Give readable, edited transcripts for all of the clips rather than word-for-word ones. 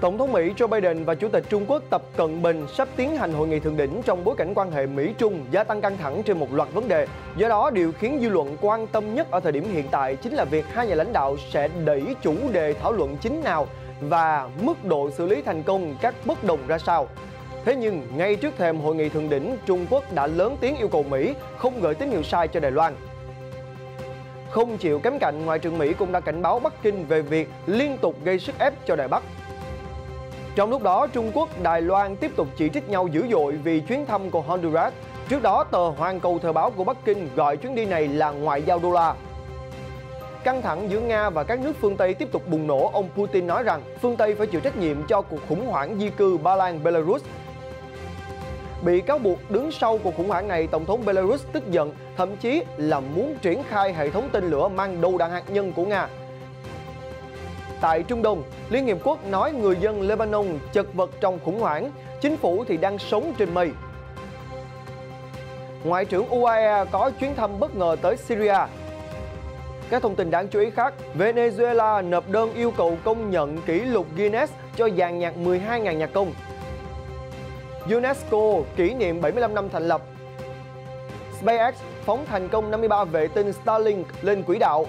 Tổng thống Mỹ Joe Biden và Chủ tịch Trung Quốc Tập Cận Bình sắp tiến hành hội nghị thượng đỉnh trong bối cảnh quan hệ Mỹ-Trung gia tăng căng thẳng trên một loạt vấn đề. Do đó, điều khiến dư luận quan tâm nhất ở thời điểm hiện tại chính là việc hai nhà lãnh đạo sẽ đẩy chủ đề thảo luận chính nào và mức độ xử lý thành công các bất đồng ra sao. Thế nhưng, ngay trước thềm hội nghị thượng đỉnh, Trung Quốc đã lớn tiếng yêu cầu Mỹ không gửi tín hiệu sai cho Đài Loan. Không chịu kém cạnh, Ngoại trưởng Mỹ cũng đã cảnh báo Bắc Kinh về việc liên tục gây sức ép cho Đài Bắc. Trong lúc đó, Trung Quốc, Đài Loan tiếp tục chỉ trích nhau dữ dội vì chuyến thăm của Honduras. Trước đó, tờ Hoàn Cầu Thời báo của Bắc Kinh gọi chuyến đi này là ngoại giao đô la. Căng thẳng giữa Nga và các nước phương Tây tiếp tục bùng nổ. Ông Putin nói rằng phương Tây phải chịu trách nhiệm cho cuộc khủng hoảng di cư Ba Lan, Belarus. Bị cáo buộc đứng sau cuộc khủng hoảng này, Tổng thống Belarus tức giận, thậm chí là muốn triển khai hệ thống tên lửa mang đầu đạn hạt nhân của Nga. Tại Trung Đông, Liên Hiệp Quốc nói người dân Lebanon chật vật trong khủng hoảng, chính phủ thì đang sống trên mây. Ngoại trưởng UAE có chuyến thăm bất ngờ tới Syria. Các thông tin đáng chú ý khác, Venezuela nộp đơn yêu cầu công nhận kỷ lục Guinness cho dàn nhạc 12.000 nhạc công. UNESCO kỷ niệm 75 năm thành lập. SpaceX phóng thành công 53 vệ tinh Starlink lên quỹ đạo.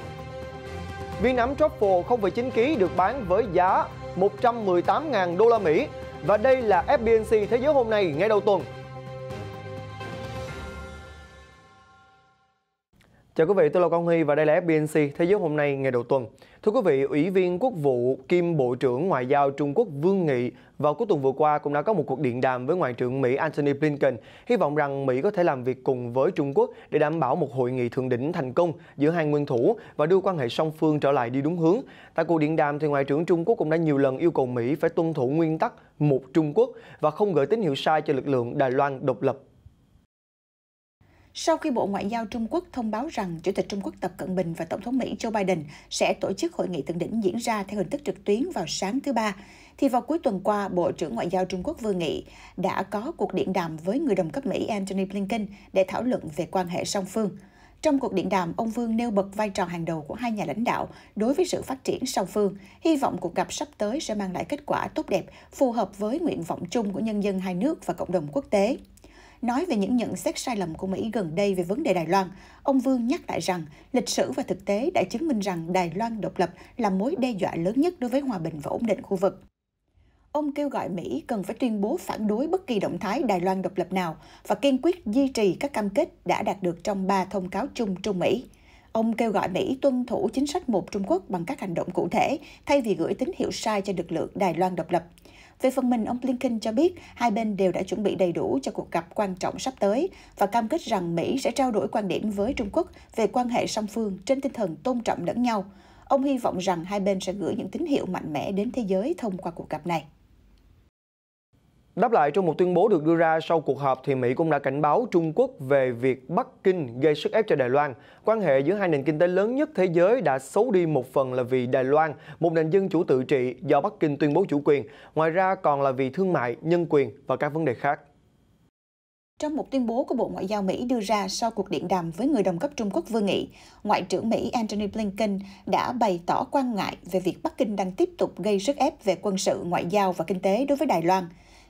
Viên nắm truffle 0,9 kg được bán với giá 118.000 đô la Mỹ. Và đây là FBNC Thế giới hôm nay ngày đầu tuần. Chào quý vị, tôi là Quang Huy và đây là FBNC Thế giới hôm nay ngày đầu tuần. Thưa quý vị, Ủy viên Quốc vụ kiêm Bộ trưởng Ngoại giao Trung Quốc Vương Nghị vào cuối tuần vừa qua cũng đã có một cuộc điện đàm với Ngoại trưởng Mỹ Antony Blinken, hy vọng rằng Mỹ có thể làm việc cùng với Trung Quốc để đảm bảo một hội nghị thượng đỉnh thành công giữa hai nguyên thủ và đưa quan hệ song phương trở lại đi đúng hướng. Tại cuộc điện đàm, thì Ngoại trưởng Trung Quốc cũng đã nhiều lần yêu cầu Mỹ phải tuân thủ nguyên tắc một Trung Quốc và không gửi tín hiệu sai cho lực lượng Đài Loan độc lập. Sau khi Bộ Ngoại giao Trung Quốc thông báo rằng Chủ tịch Trung Quốc Tập Cận Bình và Tổng thống Mỹ Joe Biden sẽ tổ chức hội nghị thượng đỉnh diễn ra theo hình thức trực tuyến vào sáng thứ Ba, thì vào cuối tuần qua, Bộ trưởng Ngoại giao Trung Quốc Vương Nghị đã có cuộc điện đàm với người đồng cấp Mỹ Antony Blinken để thảo luận về quan hệ song phương. Trong cuộc điện đàm, ông Vương nêu bật vai trò hàng đầu của hai nhà lãnh đạo đối với sự phát triển song phương, hy vọng cuộc gặp sắp tới sẽ mang lại kết quả tốt đẹp, phù hợp với nguyện vọng chung của nhân dân hai nước và cộng đồng quốc tế. Nói về những nhận xét sai lầm của Mỹ gần đây về vấn đề Đài Loan, ông Vương nhắc lại rằng lịch sử và thực tế đã chứng minh rằng Đài Loan độc lập là mối đe dọa lớn nhất đối với hòa bình và ổn định khu vực. Ông kêu gọi Mỹ cần phải tuyên bố phản đối bất kỳ động thái Đài Loan độc lập nào và kiên quyết duy trì các cam kết đã đạt được trong 3 thông cáo chung Trung Mỹ. Ông kêu gọi Mỹ tuân thủ chính sách một Trung Quốc bằng các hành động cụ thể thay vì gửi tín hiệu sai cho lực lượng Đài Loan độc lập. Về phần mình, ông Blinken cho biết hai bên đều đã chuẩn bị đầy đủ cho cuộc gặp quan trọng sắp tới và cam kết rằng Mỹ sẽ trao đổi quan điểm với Trung Quốc về quan hệ song phương trên tinh thần tôn trọng lẫn nhau. Ông hy vọng rằng hai bên sẽ gửi những tín hiệu mạnh mẽ đến thế giới thông qua cuộc gặp này. Đáp lại trong một tuyên bố được đưa ra sau cuộc họp, thì Mỹ cũng đã cảnh báo Trung Quốc về việc Bắc Kinh gây sức ép cho Đài Loan. Quan hệ giữa hai nền kinh tế lớn nhất thế giới đã xấu đi một phần là vì Đài Loan, một nền dân chủ tự trị do Bắc Kinh tuyên bố chủ quyền. Ngoài ra còn là vì thương mại, nhân quyền và các vấn đề khác. Trong một tuyên bố của Bộ Ngoại giao Mỹ đưa ra sau cuộc điện đàm với người đồng cấp Trung Quốc Vương Nghị, Ngoại trưởng Mỹ Antony Blinken đã bày tỏ quan ngại về việc Bắc Kinh đang tiếp tục gây sức ép về quân sự, ngoại giao và kinh tế đối với Đài Loan.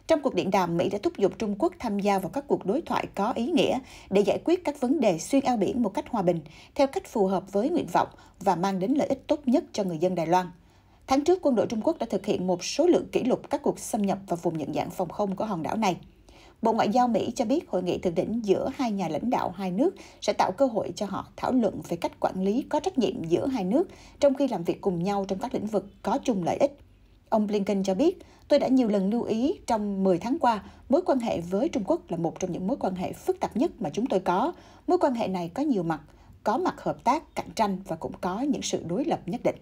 Trong cuộc điện đàm, Mỹ đã thúc giục Trung Quốc tham gia vào các cuộc đối thoại có ý nghĩa để giải quyết các vấn đề xuyên eo biển một cách hòa bình, theo cách phù hợp với nguyện vọng và mang đến lợi ích tốt nhất cho người dân Đài Loan. Tháng trước, quân đội Trung Quốc đã thực hiện một số lượng kỷ lục các cuộc xâm nhập vào vùng nhận dạng phòng không của hòn đảo này. Bộ Ngoại giao Mỹ cho biết hội nghị thượng đỉnh giữa hai nhà lãnh đạo hai nước sẽ tạo cơ hội cho họ thảo luận về cách quản lý có trách nhiệm giữa hai nước trong khi làm việc cùng nhau trong các lĩnh vực có chung lợi ích. Ông Blinken cho biết, tôi đã nhiều lần lưu ý trong 10 tháng qua, mối quan hệ với Trung Quốc là một trong những mối quan hệ phức tạp nhất mà chúng tôi có. Mối quan hệ này có nhiều mặt, có mặt hợp tác, cạnh tranh và cũng có những sự đối lập nhất định.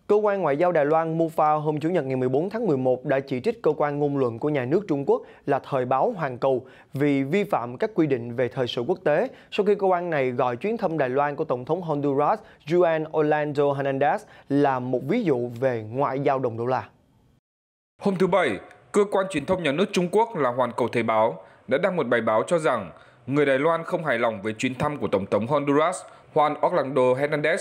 Cơ quan Ngoại giao Đài Loan MUFA hôm Chủ nhật ngày 14 tháng 11 đã chỉ trích cơ quan ngôn luận của nhà nước Trung Quốc là Thời báo Hoàn Cầu vì vi phạm các quy định về thời sự quốc tế sau khi cơ quan này gọi chuyến thăm Đài Loan của Tổng thống Honduras Juan Orlando Hernandez là một ví dụ về ngoại giao đồng đô la. Hôm thứ Bảy, cơ quan truyền thông nhà nước Trung Quốc là Hoàn Cầu Thời báo đã đăng một bài báo cho rằng người Đài Loan không hài lòng với chuyến thăm của Tổng thống Honduras Juan Orlando Hernandez.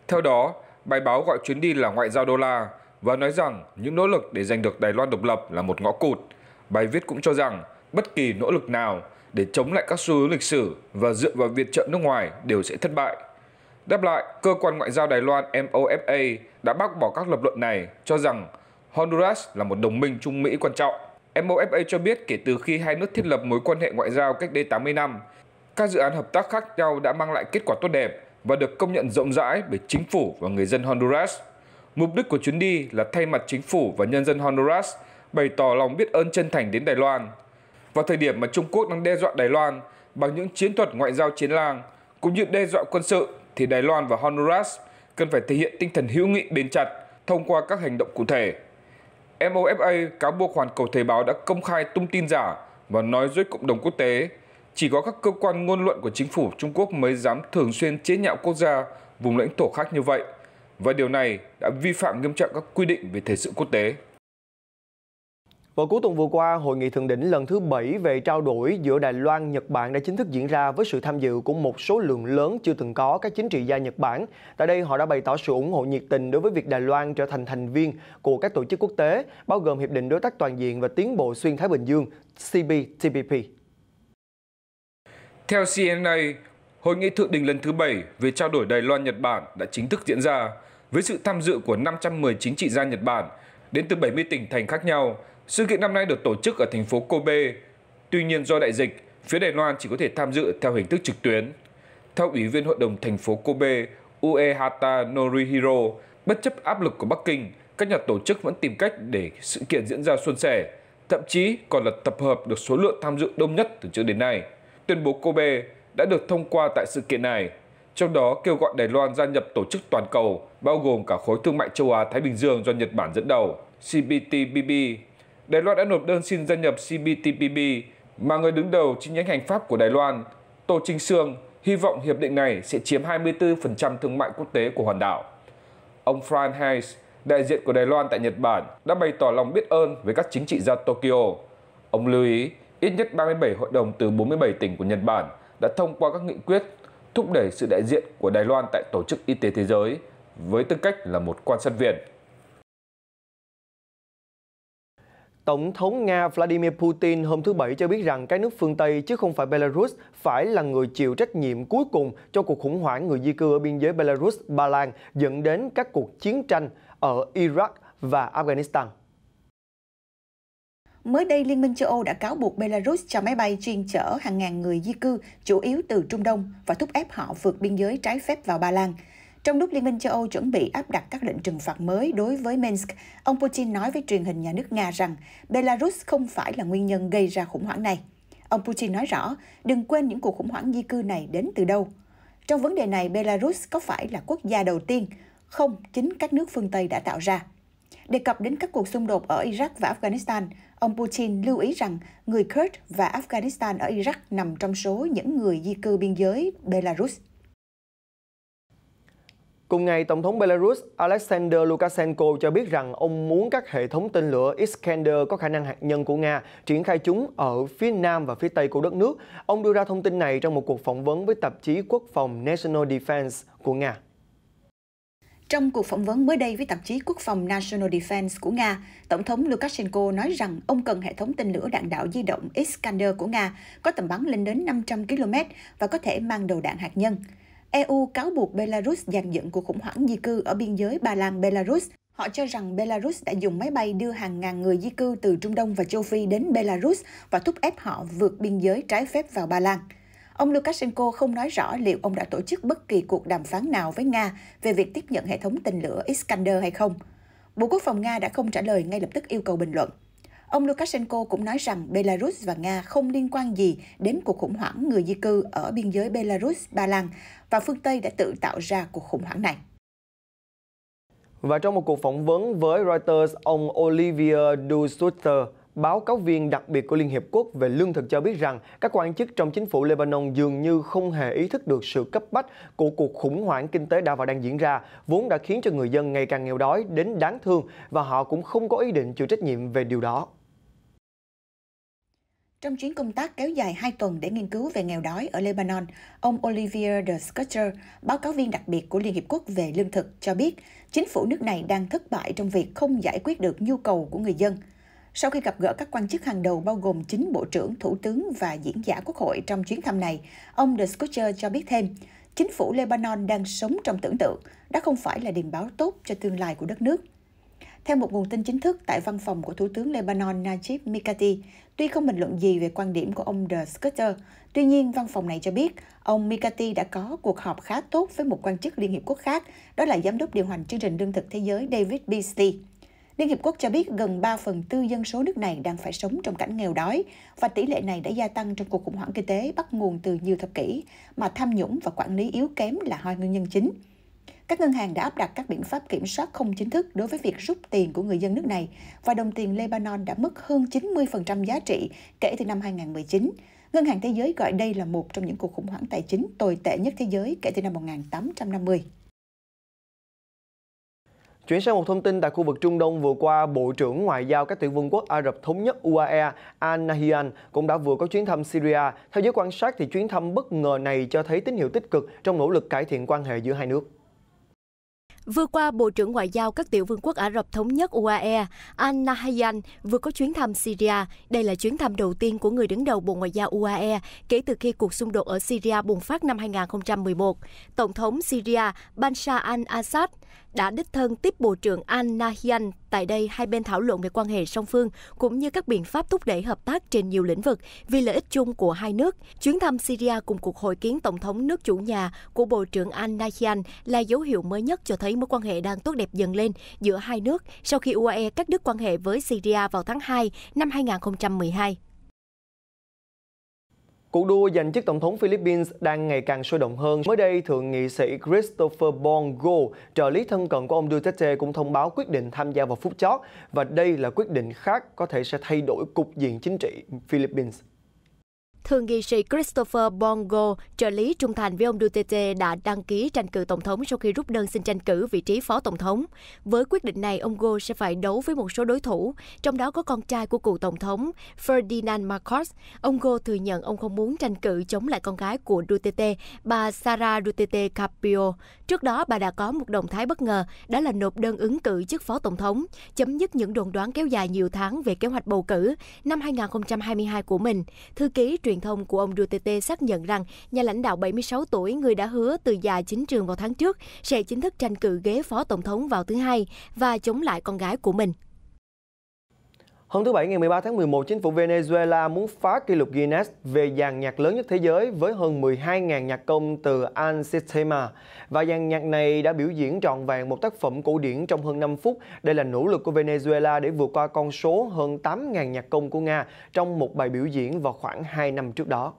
Theo đó, bài báo gọi chuyến đi là ngoại giao đô la và nói rằng những nỗ lực để giành được Đài Loan độc lập là một ngõ cụt. Bài viết cũng cho rằng bất kỳ nỗ lực nào để chống lại các xu hướng lịch sử và dựa vào viện trợ nước ngoài đều sẽ thất bại. Đáp lại, cơ quan ngoại giao Đài Loan MOFA đã bác bỏ các lập luận này, cho rằng Honduras là một đồng minh Trung Mỹ quan trọng. MOFA cho biết kể từ khi hai nước thiết lập mối quan hệ ngoại giao cách đây 80 năm, các dự án hợp tác khác nhau đã mang lại kết quả tốt đẹp và được công nhận rộng rãi bởi chính phủ và người dân Honduras. Mục đích của chuyến đi là thay mặt chính phủ và nhân dân Honduras bày tỏ lòng biết ơn chân thành đến Đài Loan. Vào thời điểm mà Trung Quốc đang đe dọa Đài Loan bằng những chiến thuật ngoại giao chiến lang cũng như đe dọa quân sự, thì Đài Loan và Honduras cần phải thể hiện tinh thần hữu nghị bền chặt thông qua các hành động cụ thể. MOFA cáo buộc Hoàn Cầu Thời báo đã công khai tung tin giả và nói dối cộng đồng quốc tế. Chỉ có các cơ quan ngôn luận của chính phủ Trung Quốc mới dám thường xuyên chế nhạo quốc gia, vùng lãnh thổ khác như vậy. Và điều này đã vi phạm nghiêm trọng các quy định về thời sự quốc tế. Vào cuối tuần vừa qua, hội nghị thượng đỉnh lần thứ 7 về trao đổi giữa Đài Loan, Nhật Bản đã chính thức diễn ra với sự tham dự của một số lượng lớn chưa từng có các chính trị gia Nhật Bản. Tại đây, họ đã bày tỏ sự ủng hộ nhiệt tình đối với việc Đài Loan trở thành thành viên của các tổ chức quốc tế, bao gồm Hiệp định Đối tác Toàn diện và Tiến bộ Xuyên Thái Bình Dương (CPTPP). Theo CNA, hội nghị thượng đỉnh lần thứ 7 về trao đổi Đài Loan-Nhật Bản đã chính thức diễn ra với sự tham dự của 510 chính trị gia Nhật Bản đến từ 70 tỉnh thành khác nhau. Sự kiện năm nay được tổ chức ở thành phố Kobe. Tuy nhiên do đại dịch, phía Đài Loan chỉ có thể tham dự theo hình thức trực tuyến. Theo Ủy viên Hội đồng thành phố Kobe Uehata Norihiro, bất chấp áp lực của Bắc Kinh, các nhà tổ chức vẫn tìm cách để sự kiện diễn ra suôn sẻ, thậm chí còn là tập hợp được số lượng tham dự đông nhất từ trước đến nay. Tuyên bố Kobe đã được thông qua tại sự kiện này, trong đó kêu gọi Đài Loan gia nhập tổ chức toàn cầu, bao gồm cả khối thương mại châu Á-Thái Bình Dương do Nhật Bản dẫn đầu, CPTPP. Đài Loan đã nộp đơn xin gia nhập CPTPP, mà người đứng đầu chi nhánh hành pháp của Đài Loan, Tô Trinh Sương, hy vọng hiệp định này sẽ chiếm 24% thương mại quốc tế của hòn đảo. Ông Frank Hayes, đại diện của Đài Loan tại Nhật Bản, đã bày tỏ lòng biết ơn với các chính trị gia Tokyo. Ông lưu ý, ít nhất 37 hội đồng từ 47 tỉnh của Nhật Bản đã thông qua các nghị quyết thúc đẩy sự đại diện của Đài Loan tại Tổ chức Y tế Thế giới với tư cách là một quan sát viên. Tổng thống Nga Vladimir Putin hôm thứ Bảy cho biết rằng các nước phương Tây chứ không phải Belarus phải là người chịu trách nhiệm cuối cùng cho cuộc khủng hoảng người di cư ở biên giới Belarus-Ba Lan dẫn đến các cuộc chiến tranh ở Iraq và Afghanistan. Mới đây, Liên minh châu Âu đã cáo buộc Belarus cho máy bay chuyên chở hàng ngàn người di cư, chủ yếu từ Trung Đông, và thúc ép họ vượt biên giới trái phép vào Ba Lan. Trong lúc Liên minh châu Âu chuẩn bị áp đặt các lệnh trừng phạt mới đối với Minsk, ông Putin nói với truyền hình nhà nước Nga rằng Belarus không phải là nguyên nhân gây ra khủng hoảng này. Ông Putin nói rõ, đừng quên những cuộc khủng hoảng di cư này đến từ đâu. Trong vấn đề này, Belarus có phải là quốc gia đầu tiên? Không, chính các nước phương Tây đã tạo ra. Đề cập đến các cuộc xung đột ở Iraq và Afghanistan, ông Putin lưu ý rằng người Kurd và Afghanistan ở Iraq nằm trong số những người di cư biên giới Belarus. Cùng ngày, Tổng thống Belarus Alexander Lukashenko cho biết rằng ông muốn các hệ thống tên lửa Iskander có khả năng hạt nhân của Nga triển khai chúng ở phía nam và phía tây của đất nước. Ông đưa ra thông tin này trong một cuộc phỏng vấn với tạp chí Quốc phòng National Defense của Nga. Trong cuộc phỏng vấn mới đây với tạp chí Quốc phòng National Defense của Nga, Tổng thống Lukashenko nói rằng ông cần hệ thống tên lửa đạn đạo di động Iskander của Nga có tầm bắn lên đến 500 km và có thể mang đầu đạn hạt nhân. EU cáo buộc Belarus dàn dựng cuộc khủng hoảng di cư ở biên giới Ba Lan-Belarus. Họ cho rằng Belarus đã dùng máy bay đưa hàng ngàn người di cư từ Trung Đông và châu Phi đến Belarus và thúc ép họ vượt biên giới trái phép vào Ba Lan. Ông Lukashenko không nói rõ liệu ông đã tổ chức bất kỳ cuộc đàm phán nào với Nga về việc tiếp nhận hệ thống tên lửa Iskander hay không. Bộ Quốc phòng Nga đã không trả lời ngay lập tức yêu cầu bình luận. Ông Lukashenko cũng nói rằng Belarus và Nga không liên quan gì đến cuộc khủng hoảng người di cư ở biên giới Belarus-Ba Lan và phương Tây đã tự tạo ra cuộc khủng hoảng này. Và trong một cuộc phỏng vấn với Reuters, ông Olivier Du Sutter, báo cáo viên đặc biệt của Liên Hiệp Quốc về lương thực cho biết rằng các quan chức trong chính phủ Lebanon dường như không hề ý thức được sự cấp bách của cuộc khủng hoảng kinh tế đã và đang diễn ra, vốn đã khiến cho người dân ngày càng nghèo đói đến đáng thương và họ cũng không có ý định chịu trách nhiệm về điều đó. Trong chuyến công tác kéo dài 2 tuần để nghiên cứu về nghèo đói ở Lebanon, ông Olivier de Schutter, báo cáo viên đặc biệt của Liên Hiệp Quốc về lương thực, cho biết chính phủ nước này đang thất bại trong việc không giải quyết được nhu cầu của người dân. Sau khi gặp gỡ các quan chức hàng đầu bao gồm 9 bộ trưởng, thủ tướng và diễn giả quốc hội trong chuyến thăm này, ông de Schutter cho biết thêm, chính phủ Lebanon đang sống trong tưởng tượng, đó không phải là điềm báo tốt cho tương lai của đất nước. Theo một nguồn tin chính thức tại văn phòng của Thủ tướng Lebanon Najib Mikati, tuy không bình luận gì về quan điểm của ông de Schutter, tuy nhiên văn phòng này cho biết ông Mikati đã có cuộc họp khá tốt với một quan chức Liên Hiệp Quốc khác, đó là Giám đốc điều hành chương trình lương thực thế giới David Beasley. Liên Hiệp Quốc cho biết gần 3/4 dân số nước này đang phải sống trong cảnh nghèo đói và tỷ lệ này đã gia tăng trong cuộc khủng hoảng kinh tế bắt nguồn từ nhiều thập kỷ, mà tham nhũng và quản lý yếu kém là hai nguyên nhân chính. Các ngân hàng đã áp đặt các biện pháp kiểm soát không chính thức đối với việc rút tiền của người dân nước này và đồng tiền Lebanon đã mất hơn 90% giá trị kể từ năm 2019. Ngân hàng Thế giới gọi đây là một trong những cuộc khủng hoảng tài chính tồi tệ nhất thế giới kể từ năm 1850. Chuyển sang một thông tin tại khu vực Trung Đông, vừa qua, Bộ trưởng Ngoại giao các tiểu vương quốc Ả Rập Thống nhất UAE Al-Nahyan cũng đã vừa có chuyến thăm Syria. Theo giới quan sát, thì chuyến thăm bất ngờ này cho thấy tín hiệu tích cực trong nỗ lực cải thiện quan hệ giữa hai nước. Vừa qua, Bộ trưởng Ngoại giao các tiểu vương quốc Ả Rập Thống nhất UAE Al-Nahyan vừa có chuyến thăm Syria. Đây là chuyến thăm đầu tiên của người đứng đầu Bộ Ngoại giao UAE kể từ khi cuộc xung đột ở Syria bùng phát năm 2011. Tổng thống Syria Bashar al-Assad đã đích thân tiếp Bộ trưởng Al-Nahyan. Tại đây, hai bên thảo luận về quan hệ song phương cũng như các biện pháp thúc đẩy hợp tác trên nhiều lĩnh vực vì lợi ích chung của hai nước. Chuyến thăm Syria cùng cuộc hội kiến Tổng thống nước chủ nhà của Bộ trưởng Al-Nahyan là dấu hiệu mới nhất cho thấy mối quan hệ đang tốt đẹp dần lên giữa hai nước sau khi UAE cắt đứt quan hệ với Syria vào tháng 2 năm 2012. Cuộc đua giành chức Tổng thống Philippines đang ngày càng sôi động hơn. Mới đây, Thượng nghị sĩ Christopher Bongo, trợ lý thân cận của ông Duterte, cũng thông báo quyết định tham gia vào phút chót. Và đây là quyết định khác có thể sẽ thay đổi cục diện chính trị Philippines. Thượng nghị sĩ Christopher Bongo, trợ lý trung thành với ông Duterte, đã đăng ký tranh cử tổng thống sau khi rút đơn xin tranh cử vị trí phó tổng thống. Với quyết định này, ông Go sẽ phải đấu với một số đối thủ, trong đó có con trai của cựu tổng thống Ferdinand Marcos. Ông Go thừa nhận ông không muốn tranh cử chống lại con gái của Duterte, bà Sara Duterte Carpio. Trước đó, bà đã có một động thái bất ngờ, đó là nộp đơn ứng cử chức phó tổng thống, chấm dứt những đồn đoán kéo dài nhiều tháng về kế hoạch bầu cử năm 2022 của mình. Thư ký truyền thông của ông Duterte xác nhận rằng nhà lãnh đạo 76 tuổi, người đã hứa từ già chính trường vào tháng trước, sẽ chính thức tranh cử ghế phó tổng thống vào thứ Hai và chống lại con gái của mình. Hôm thứ Bảy ngày 13 tháng 11, chính phủ Venezuela muốn phá kỷ lục Guinness về dàn nhạc lớn nhất thế giới với hơn 12.000 nhạc công từ Al Sistema. Và dàn nhạc này đã biểu diễn trọn vẹn một tác phẩm cổ điển trong hơn 5 phút. Đây là nỗ lực của Venezuela để vượt qua con số hơn 8.000 nhạc công của Nga trong một bài biểu diễn vào khoảng 2 năm trước đó.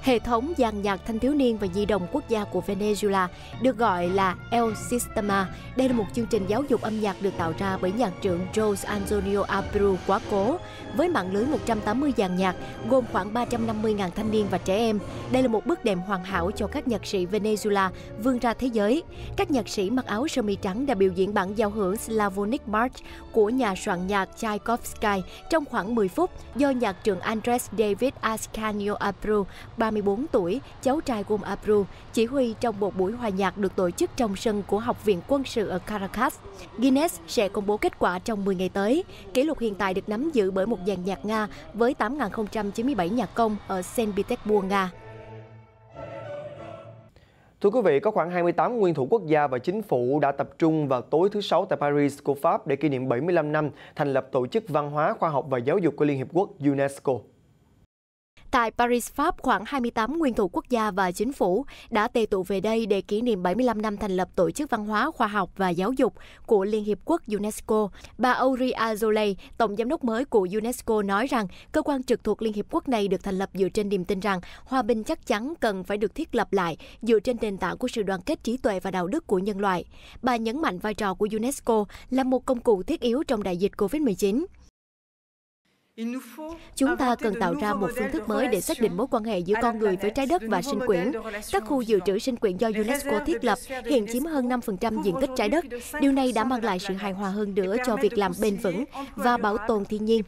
Hệ thống dàn nhạc thanh thiếu niên và nhi đồng quốc gia của Venezuela được gọi là El Sistema. Đây là một chương trình giáo dục âm nhạc được tạo ra bởi nhạc trưởng Jose Antonio Abreu quá cố, với mạng lưới 180 dàn nhạc, gồm khoảng 350.000 thanh niên và trẻ em. Đây là một bước đệm hoàn hảo cho các nhạc sĩ Venezuela vươn ra thế giới. Các nhạc sĩ mặc áo sơ mi trắng đã biểu diễn bản giao hưởng Slavonic March của nhà soạn nhạc Tchaikovsky trong khoảng 10 phút do nhạc trưởng Andres David Ascanio Abreu, 34 tuổi, cháu trai của ông Abreu, chỉ huy trong một buổi hòa nhạc được tổ chức trong sân của Học viện Quân sự ở Caracas. Guinness sẽ công bố kết quả trong 10 ngày tới. Kỷ lục hiện tại được nắm giữ bởi một dàn nhạc Nga với 8.097 nhạc công ở Saint Petersburg, Nga. Thưa quý vị, có khoảng 28 nguyên thủ quốc gia và chính phủ đã tập trung vào tối thứ Sáu tại Paris của Pháp để kỷ niệm 75 năm thành lập Tổ chức Văn hóa, Khoa học và Giáo dục của Liên Hiệp Quốc UNESCO. Tại Paris, Pháp, khoảng 28 nguyên thủ quốc gia và chính phủ đã tề tụ về đây để kỷ niệm 75 năm thành lập Tổ chức Văn hóa, Khoa học và Giáo dục của Liên Hiệp Quốc UNESCO. Bà Aurélie Azoulay, Tổng giám đốc mới của UNESCO, nói rằng cơ quan trực thuộc Liên Hiệp Quốc này được thành lập dựa trên niềm tin rằng hòa bình chắc chắn cần phải được thiết lập lại dựa trên nền tảng của sự đoàn kết, trí tuệ và đạo đức của nhân loại. Bà nhấn mạnh vai trò của UNESCO là một công cụ thiết yếu trong đại dịch COVID-19. Chúng ta cần tạo ra một phương thức mới để xác định mối quan hệ giữa con người với trái đất và sinh quyển. Các khu dự trữ sinh quyển do UNESCO thiết lập hiện chiếm hơn 5% diện tích trái đất. Điều này đã mang lại sự hài hòa hơn nữa cho việc làm bền vững và bảo tồn thiên nhiên.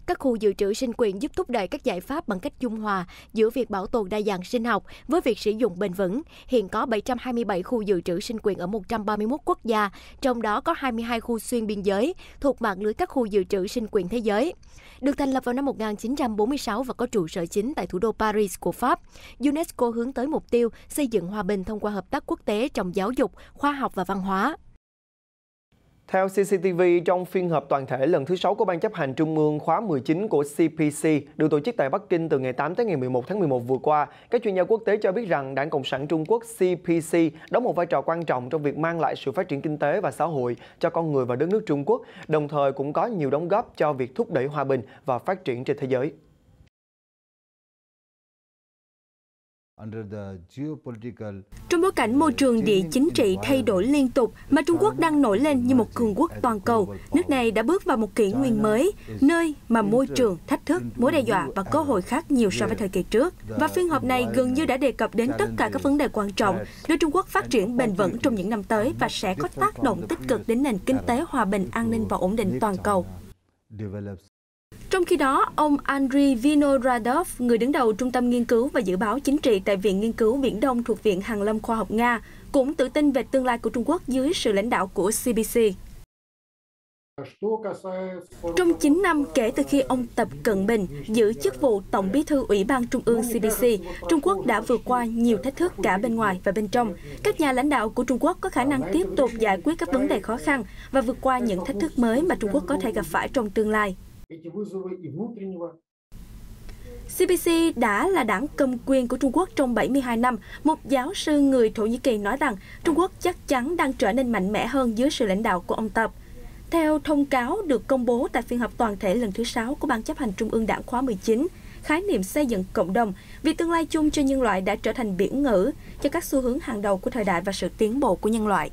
Các khu dự trữ sinh quyền giúp thúc đẩy các giải pháp bằng cách dung hòa giữa việc bảo tồn đa dạng sinh học với việc sử dụng bền vững. Hiện có 727 khu dự trữ sinh quyền ở 131 quốc gia, trong đó có 22 khu xuyên biên giới thuộc mạng lưới các khu dự trữ sinh quyền thế giới. Được thành lập vào năm 1946 và có trụ sở chính tại thủ đô Paris của Pháp, UNESCO hướng tới mục tiêu xây dựng hòa bình thông qua hợp tác quốc tế trong giáo dục, khoa học và văn hóa. Theo CCTV, trong phiên họp toàn thể lần thứ 6 của Ban chấp hành Trung ương khóa 19 của CPC được tổ chức tại Bắc Kinh từ ngày 8 tới ngày 11 tháng 11 vừa qua, các chuyên gia quốc tế cho biết rằng Đảng Cộng sản Trung Quốc CPC đóng một vai trò quan trọng trong việc mang lại sự phát triển kinh tế và xã hội cho con người và đất nước Trung Quốc, đồng thời cũng có nhiều đóng góp cho việc thúc đẩy hòa bình và phát triển trên thế giới. Trong bối cảnh môi trường địa chính trị thay đổi liên tục mà Trung Quốc đang nổi lên như một cường quốc toàn cầu, nước này đã bước vào một kỷ nguyên mới, nơi mà môi trường, thách thức, mối đe dọa và cơ hội khác nhiều so với thời kỳ trước. Và phiên họp này gần như đã đề cập đến tất cả các vấn đề quan trọng để Trung Quốc phát triển bền vững trong những năm tới và sẽ có tác động tích cực đến nền kinh tế, hòa bình, an ninh và ổn định toàn cầu. Trong khi đó, ông Andriy Vinohradov, người đứng đầu Trung tâm Nghiên cứu và Dự báo Chính trị tại Viện Nghiên cứu Viễn Đông thuộc Viện Hàn lâm Khoa học Nga, cũng tự tin về tương lai của Trung Quốc dưới sự lãnh đạo của CPC. Trong 9 năm kể từ khi ông Tập Cận Bình giữ chức vụ Tổng bí thư Ủy ban Trung ương CPC, Trung Quốc đã vượt qua nhiều thách thức cả bên ngoài và bên trong. Các nhà lãnh đạo của Trung Quốc có khả năng tiếp tục giải quyết các vấn đề khó khăn và vượt qua những thách thức mới mà Trung Quốc có thể gặp phải trong tương lai. CPC đã là đảng cầm quyền của Trung Quốc trong 72 năm. Một giáo sư người Thổ Nhĩ Kỳ nói rằng Trung Quốc chắc chắn đang trở nên mạnh mẽ hơn dưới sự lãnh đạo của ông Tập. Theo thông cáo được công bố tại phiên họp toàn thể lần thứ 6 của Ban chấp hành Trung ương Đảng khóa 19, khái niệm xây dựng cộng đồng vì tương lai chung cho nhân loại đã trở thành biểu ngữ cho các xu hướng hàng đầu của thời đại và sự tiến bộ của nhân loại.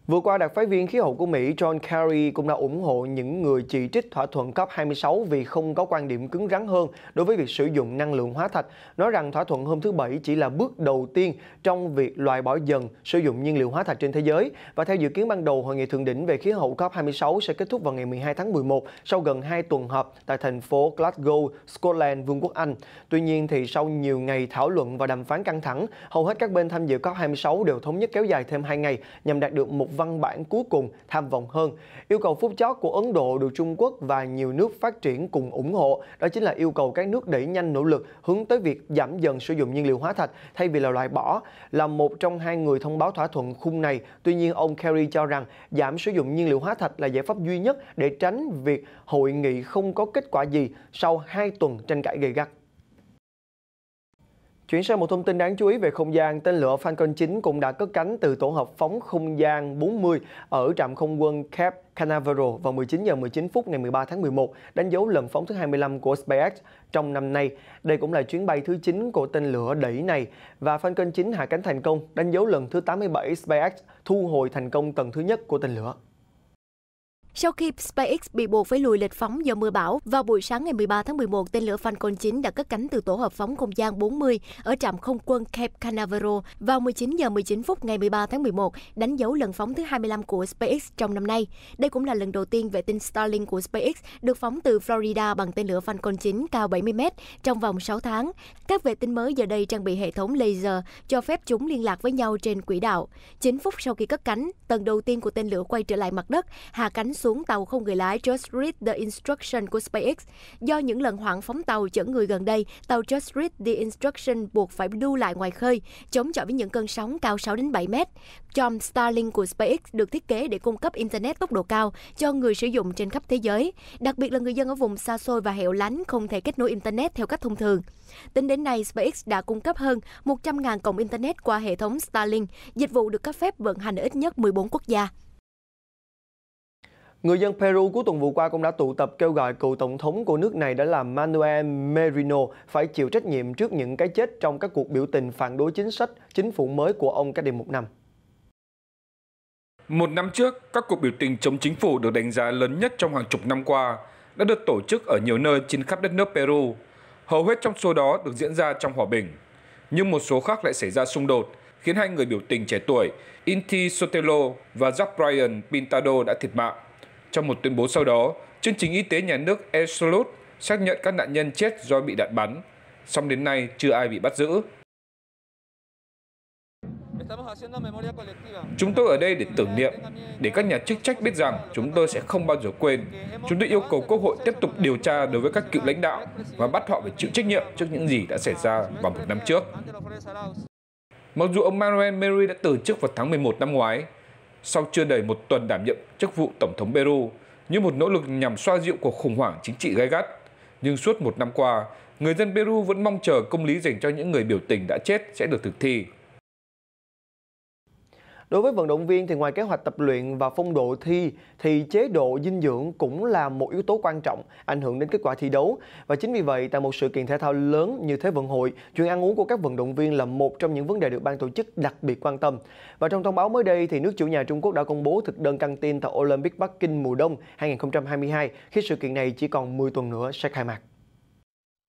Vừa qua, đặc phái viên khí hậu của Mỹ John Kerry cũng đã ủng hộ những người chỉ trích thỏa thuận COP26 vì không có quan điểm cứng rắn hơn đối với việc sử dụng năng lượng hóa thạch, nói rằng thỏa thuận hôm thứ Bảy chỉ là bước đầu tiên trong việc loại bỏ dần sử dụng nhiên liệu hóa thạch trên thế giới. Và theo dự kiến ban đầu, Hội nghị thượng đỉnh về khí hậu COP26 sẽ kết thúc vào ngày 12 tháng 11 sau gần 2 tuần họp tại thành phố Glasgow, Scotland, Vương quốc Anh. Tuy nhiên, thì sau nhiều ngày thảo luận và đàm phán căng thẳng, hầu hết các bên tham dự COP26 đều thống nhất kéo dài thêm 2 ngày nhằm đạt được một văn bản cuối cùng tham vọng hơn. Yêu cầu phút chót của Ấn Độ được Trung Quốc và nhiều nước phát triển cùng ủng hộ, đó chính là yêu cầu các nước đẩy nhanh nỗ lực hướng tới việc giảm dần sử dụng nhiên liệu hóa thạch thay vì là loại bỏ. Là một trong 2 người thông báo thỏa thuận khung này, tuy nhiên ông Kerry cho rằng giảm sử dụng nhiên liệu hóa thạch là giải pháp duy nhất để tránh việc hội nghị không có kết quả gì sau 2 tuần tranh cãi gay gắt. Chuyển sang một thông tin đáng chú ý về không gian, tên lửa Falcon 9 cũng đã cất cánh từ tổ hợp phóng không gian 40 ở trạm không quân Cape Canaveral vào 19 giờ 19 phút ngày 13 tháng 11, đánh dấu lần phóng thứ 25 của SpaceX trong năm nay. Đây cũng là chuyến bay thứ 9 của tên lửa đẩy này và Falcon 9 hạ cánh thành công, đánh dấu lần thứ 87 SpaceX thu hồi thành công tầng thứ nhất của tên lửa. Sau khi SpaceX bị buộc phải lùi lịch phóng do mưa bão, vào buổi sáng ngày 13 tháng 11, tên lửa Falcon 9 đã cất cánh từ tổ hợp phóng không gian 40 ở trạm không quân Cape Canaveral vào 19 giờ 19 phút ngày 13 tháng 11, đánh dấu lần phóng thứ 25 của SpaceX trong năm nay. Đây cũng là lần đầu tiên vệ tinh Starlink của SpaceX được phóng từ Florida bằng tên lửa Falcon 9 cao 70 m trong vòng 6 tháng. Các vệ tinh mới giờ đây trang bị hệ thống laser cho phép chúng liên lạc với nhau trên quỹ đạo. 9 phút sau khi cất cánh, tầng đầu tiên của tên lửa quay trở lại mặt đất, hạ cánh xuống tàu không người lái Just Read the Instruction của SpaceX. Do những lần hoãn phóng tàu chở người gần đây, tàu Just Read the Instruction buộc phải đu lại ngoài khơi, chống chọi với những cơn sóng cao 6 đến 7 mét. Chòm Starlink của SpaceX được thiết kế để cung cấp Internet tốc độ cao cho người sử dụng trên khắp thế giới, đặc biệt là người dân ở vùng xa xôi và hẻo lánh không thể kết nối Internet theo cách thông thường. Tính đến nay, SpaceX đã cung cấp hơn 100.000 cổng Internet qua hệ thống Starlink. Dịch vụ được cấp phép vận hành ở ít nhất 14 quốc gia. Người dân Peru cuối tuần vừa qua cũng đã tụ tập kêu gọi cựu tổng thống của nước này đó là Manuel Merino phải chịu trách nhiệm trước những cái chết trong các cuộc biểu tình phản đối chính sách chính phủ mới của ông cách đây một năm. Một năm trước, các cuộc biểu tình chống chính phủ được đánh giá lớn nhất trong hàng chục năm qua đã được tổ chức ở nhiều nơi trên khắp đất nước Peru. Hầu hết trong số đó được diễn ra trong hòa bình. Nhưng một số khác lại xảy ra xung đột, khiến 2 người biểu tình trẻ tuổi Inti Sotelo và Jack Brian Pintado đã thiệt mạng. Trong một tuyên bố sau đó, Chương trình y tế nhà nước Absolute xác nhận các nạn nhân chết do bị đạn bắn, song đến nay chưa ai bị bắt giữ. Chúng tôi ở đây để tưởng niệm, để các nhà chức trách biết rằng chúng tôi sẽ không bao giờ quên. Chúng tôi yêu cầu Quốc hội tiếp tục điều tra đối với các cựu lãnh đạo và bắt họ phải chịu trách nhiệm trước những gì đã xảy ra vào một năm trước. Mặc dù ông Manuel Merry đã từ chức vào tháng 11 năm ngoái, sau chưa đầy một tuần đảm nhiệm chức vụ Tổng thống Peru, như một nỗ lực nhằm xoa dịu cuộc khủng hoảng chính trị gay gắt. Nhưng suốt một năm qua, người dân Peru vẫn mong chờ công lý dành cho những người biểu tình đã chết sẽ được thực thi. Đối với vận động viên thì ngoài kế hoạch tập luyện và phong độ thi thì chế độ dinh dưỡng cũng là một yếu tố quan trọng ảnh hưởng đến kết quả thi đấu. Và chính vì vậy, tại một sự kiện thể thao lớn như Thế vận hội, chuyện ăn uống của các vận động viên là một trong những vấn đề được ban tổ chức đặc biệt quan tâm. Và trong thông báo mới đây thì nước chủ nhà Trung Quốc đã công bố thực đơn căng tin tại Olympic Bắc Kinh mùa đông 2022 khi sự kiện này chỉ còn 10 tuần nữa sẽ khai mạc.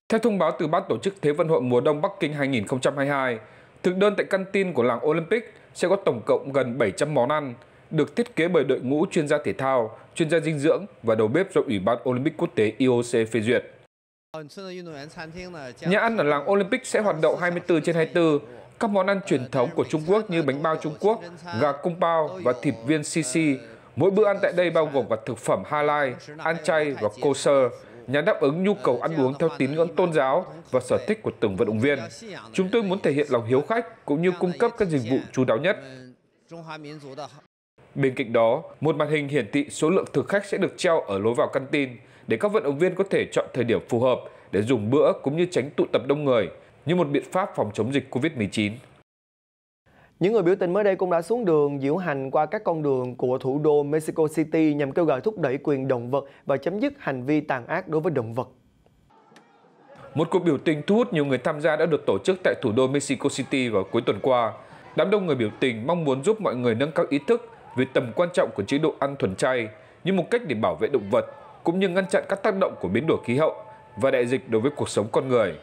Theo thông báo từ ban tổ chức Thế vận hội mùa đông Bắc Kinh 2022, thực đơn tại căng tin của làng Olympic sẽ có tổng cộng gần 700 món ăn, được thiết kế bởi đội ngũ chuyên gia thể thao, chuyên gia dinh dưỡng và đầu bếp do Ủy ban Olympic quốc tế IOC phê duyệt. Nhà ăn ở làng Olympic sẽ hoạt động 24/24. Các món ăn truyền thống của Trung Quốc như bánh bao Trung Quốc, gà kung pao và thịt viên sisi. Mỗi bữa ăn tại đây bao gồm cả thực phẩm halal, ăn chay và kosher, nhằm đáp ứng nhu cầu ăn uống theo tín ngưỡng tôn giáo và sở thích của từng vận động viên. Chúng tôi muốn thể hiện lòng hiếu khách cũng như cung cấp các dịch vụ chu đáo nhất. Bên cạnh đó, một màn hình hiển thị số lượng thực khách sẽ được treo ở lối vào căng tin để các vận động viên có thể chọn thời điểm phù hợp để dùng bữa cũng như tránh tụ tập đông người như một biện pháp phòng chống dịch Covid-19. Những người biểu tình mới đây cũng đã xuống đường diễu hành qua các con đường của thủ đô Mexico City nhằm kêu gọi thúc đẩy quyền động vật và chấm dứt hành vi tàn ác đối với động vật. Một cuộc biểu tình thu hút nhiều người tham gia đã được tổ chức tại thủ đô Mexico City vào cuối tuần qua. Đám đông người biểu tình mong muốn giúp mọi người nâng cao ý thức về tầm quan trọng của chế độ ăn thuần chay như một cách để bảo vệ động vật, cũng như ngăn chặn các tác động của biến đổi khí hậu và đại dịch đối với cuộc sống con người.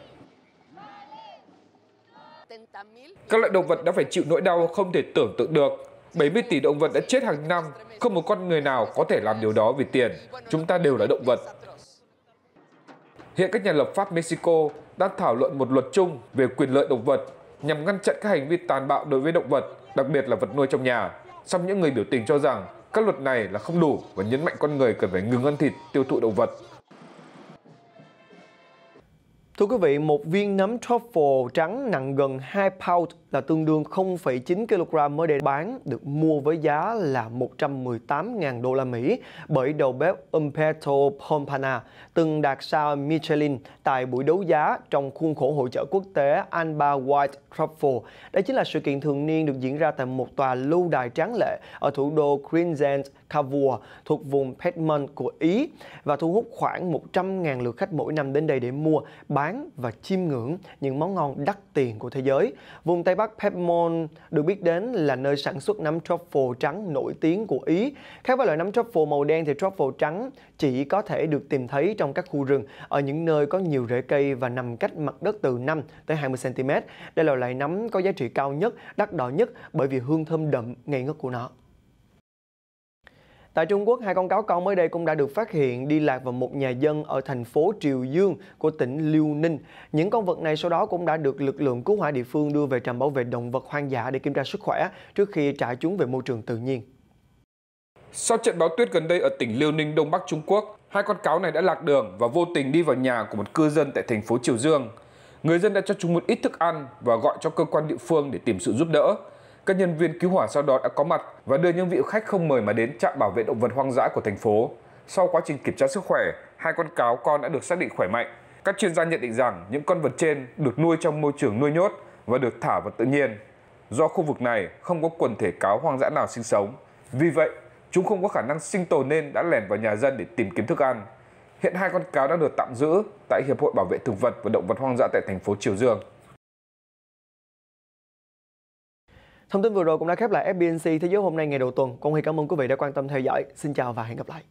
Các loại động vật đã phải chịu nỗi đau không thể tưởng tượng được. 70 tỷ động vật đã chết hàng năm, không một con người nào có thể làm điều đó vì tiền. Chúng ta đều là động vật. Hiện các nhà lập pháp Mexico đang thảo luận một luật chung về quyền lợi động vật nhằm ngăn chặn các hành vi tàn bạo đối với động vật, đặc biệt là vật nuôi trong nhà. Song những người biểu tình cho rằng các luật này là không đủ và nhấn mạnh con người cần phải ngừng ăn thịt, tiêu thụ động vật. Thưa quý vị, một viên nấm truffle trắng nặng gần 2 pound là tương đương 0,9 kg mới đây bán được mua với giá là 118.000 đô la Mỹ bởi đầu bếp Umberto Pompana, từng đạt sao Michelin tại buổi đấu giá trong khuôn khổ hội chợ quốc tế Alba White Truffle. Đây chính là sự kiện thường niên được diễn ra tại một tòa lưu đài tráng lệ ở thủ đô Crennes-Cavour thuộc vùng Piedmont của Ý và thu hút khoảng 100.000 lượt khách mỗi năm đến đây để mua, bán và chiêm ngưỡng những món ngon đắt tiền của thế giới. Vùng Tây Bắc Piedmont được biết đến là nơi sản xuất nấm truffle trắng nổi tiếng của Ý. Khác với loại nấm truffle màu đen thì truffle trắng chỉ có thể được tìm thấy trong các khu rừng ở những nơi có nhiều rễ cây và nằm cách mặt đất từ 5 tới 20 cm. Đây là loại nấm có giá trị cao nhất, đắt đỏ nhất bởi vì hương thơm đậm, ngây ngất của nó. Tại Trung Quốc, 2 con cáo con mới đây cũng đã được phát hiện đi lạc vào một nhà dân ở thành phố Triều Dương của tỉnh Liêu Ninh. Những con vật này sau đó cũng đã được lực lượng cứu hỏa địa phương đưa về trạm bảo vệ động vật hoang dã để kiểm tra sức khỏe trước khi trả chúng về môi trường tự nhiên. Sau trận bão tuyết gần đây ở tỉnh Liêu Ninh, Đông Bắc Trung Quốc, 2 con cáo này đã lạc đường và vô tình đi vào nhà của một cư dân tại thành phố Triều Dương. Người dân đã cho chúng một ít thức ăn và gọi cho cơ quan địa phương để tìm sự giúp đỡ. Các nhân viên cứu hỏa sau đó đã có mặt và đưa những vị khách không mời mà đến trạm bảo vệ động vật hoang dã của thành phố. Sau quá trình kiểm tra sức khỏe, 2 con cáo con đã được xác định khỏe mạnh. Các chuyên gia nhận định rằng những con vật trên được nuôi trong môi trường nuôi nhốt và được thả vào tự nhiên. Do khu vực này không có quần thể cáo hoang dã nào sinh sống, vì vậy chúng không có khả năng sinh tồn nên đã lẻn vào nhà dân để tìm kiếm thức ăn. Hiện 2 con cáo đã được tạm giữ tại Hiệp hội Bảo vệ Thực vật và Động vật hoang dã tại thành phố Triều Dương. Thông tin vừa rồi cũng đã khép lại FBNC Thế giới hôm nay ngày đầu tuần. Con Huy cảm ơn quý vị đã quan tâm theo dõi. Xin chào và hẹn gặp lại.